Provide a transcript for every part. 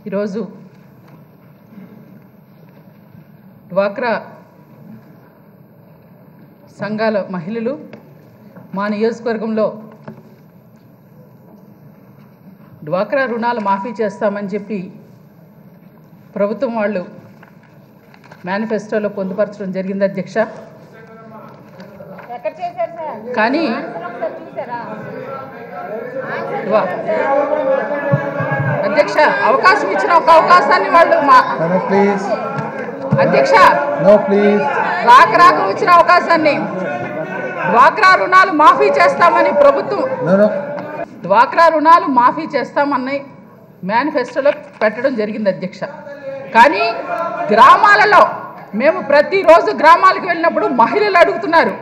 ఈరోజు డ్వాక్రా సంఘాల మహిళలు మా నియోజకవర్గంలో డ్వాక్రా రుణాలు మాఫీ చేస్తామని చెప్పి ప్రభుత్వం వాళ్ళు మేనిఫెస్టోలో పొందుపరచడం జరిగింది అధ్యక్ష. కానీ అధ్యక్ష అవకాశం ఇచ్చిన ఒక అవకాశాన్ని వాళ్ళు అధ్యక్ష రాక ఇచ్చిన అవకాశాన్ని డ్వాక్రా రుణాలు మాఫీ చేస్తామని ప్రభుత్వం డ్వాక్రా రుణాలు మాఫీ చేస్తామని మేనిఫెస్టోలో పెట్టడం జరిగింది అధ్యక్ష. కానీ గ్రామాలలో మేము ప్రతిరోజు గ్రామాలకు వెళ్ళినప్పుడు మహిళలు అడుగుతున్నారు,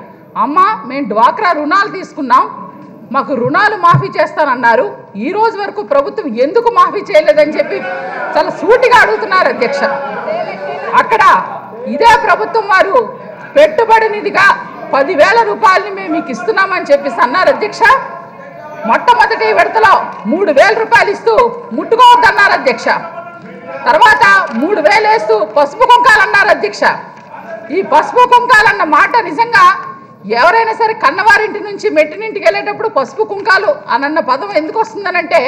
అమ్మ మేము డ్వాక్రా రుణాలు తీసుకున్నాం, మాకు రుణాలు మాఫీ చేస్తానన్నారు, ఈ రోజు వరకు ప్రభుత్వం ఎందుకు మాఫీ చేయలేదని చెప్పి చాలా సూటిగా అడుగుతున్నారు అధ్యక్ష. అక్కడ ఇదే ప్రభుత్వం వారు పెట్టుబడి నిధిగా 10,000 రూపాయలని మేము మీకు ఇస్తున్నామని చెప్పేసి అన్నారు అధ్యక్ష. మొట్టమొదటి విడతలో 3,000 రూపాయలు ఇస్తూ ముట్టుకోవద్దన్నారు అధ్యక్ష. తర్వాత 3,000 వేస్తూ పసుపు కుంకాలు అన్నారు అధ్యక్ష. ఈ పసుపు కుంకాలన్న మాట నిజంగా ఎవరైనా సరే కన్నవారింటి నుంచి మెట్టినింటికి వెళ్ళేటప్పుడు పసుపు కుంకాలు అనన్న పదం ఎందుకు వస్తుందనంటే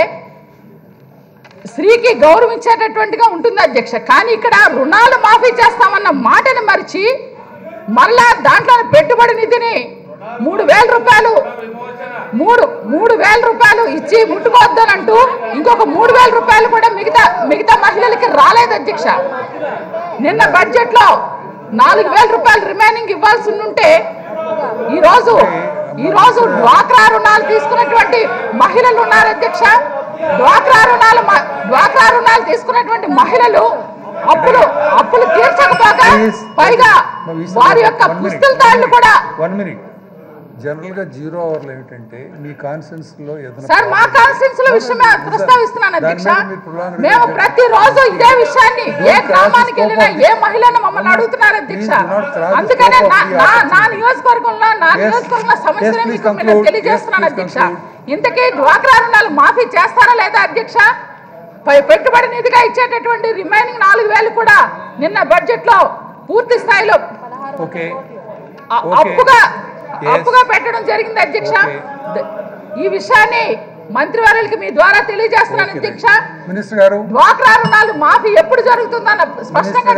స్త్రీకి గౌరవం ఇచ్చేటటువంటిగా ఉంటుంది అధ్యక్ష. కానీ ఇక్కడ రుణాలు మాఫీ చేస్తామన్న మాటని మరిచి మళ్ళా దాంట్లో పెట్టుబడి నిధిని 3,000 రూపాయలు 3,000 రూపాయలు ఇచ్చి ముట్టుకోవద్దనంటూ ఇంకొక 3,000 రూపాయలు కూడా మిగతా మహిళలకి రాలేదు అధ్యక్ష. నిన్న బడ్జెట్ లో 4,000 రూపాయలు రిమైనింగ్ ఇవ్వాల్సి ఉంటే ఈరోజు డ్వాక్రా రుణాలు తీసుకున్నటువంటి మహిళలు ఉన్నారు అధ్యక్ష. డ్వాక్రా రుణాలు తీసుకున్నటువంటి మహిళలు అప్పులు తీర్చకపోగా పైగా వారి యొక్క పుస్తల తాళ్ళు కూడా జనరల్ గా 0 అవర్లు ఏమిటంటే మీ కాన్ఫరెన్స్ లో సార్ మా కాన్ఫరెన్స్ లో విషయమే ప్రస్తావిస్తున్నాను అధ్యక్ష. మేము ప్రతిరోజు ఇదే విషయాన్ని ఏ గ్రామానికి వెళ్ళినా ఏ మహిళను మమ్మల్ని అడుగుతున్నారు అధ్యక్ష. అందుకనే నా నియోజకవర్గంలో సమస్యలు మీకు తెలియజేస్తున్నాను అధ్యక్ష. ఇంతకీ డ్వాక్రా రుణాలు మాఫీ చేస్తారా లేదా అధ్యక్ష? పెట్టుబడి నిధిగా ఇచ్చేటటువంటి రిమైనింగ్ 4,000 కూడా నిన్న బడ్జెట్ లో పూర్తి స్థాయిలో అప్పుగా పెట్టడం జరిగింది అధ్యక్ష. ఈ విషయాన్ని మంత్రివర్యులకి మీ ద్వారా తెలియజేస్తున్నాను అధ్యక్ష. మినిస్టర్ గారు డ్వాక్రా రుణాలు మాఫీ ఎప్పుడు జరుగుతుందన్న స్పష్టంగా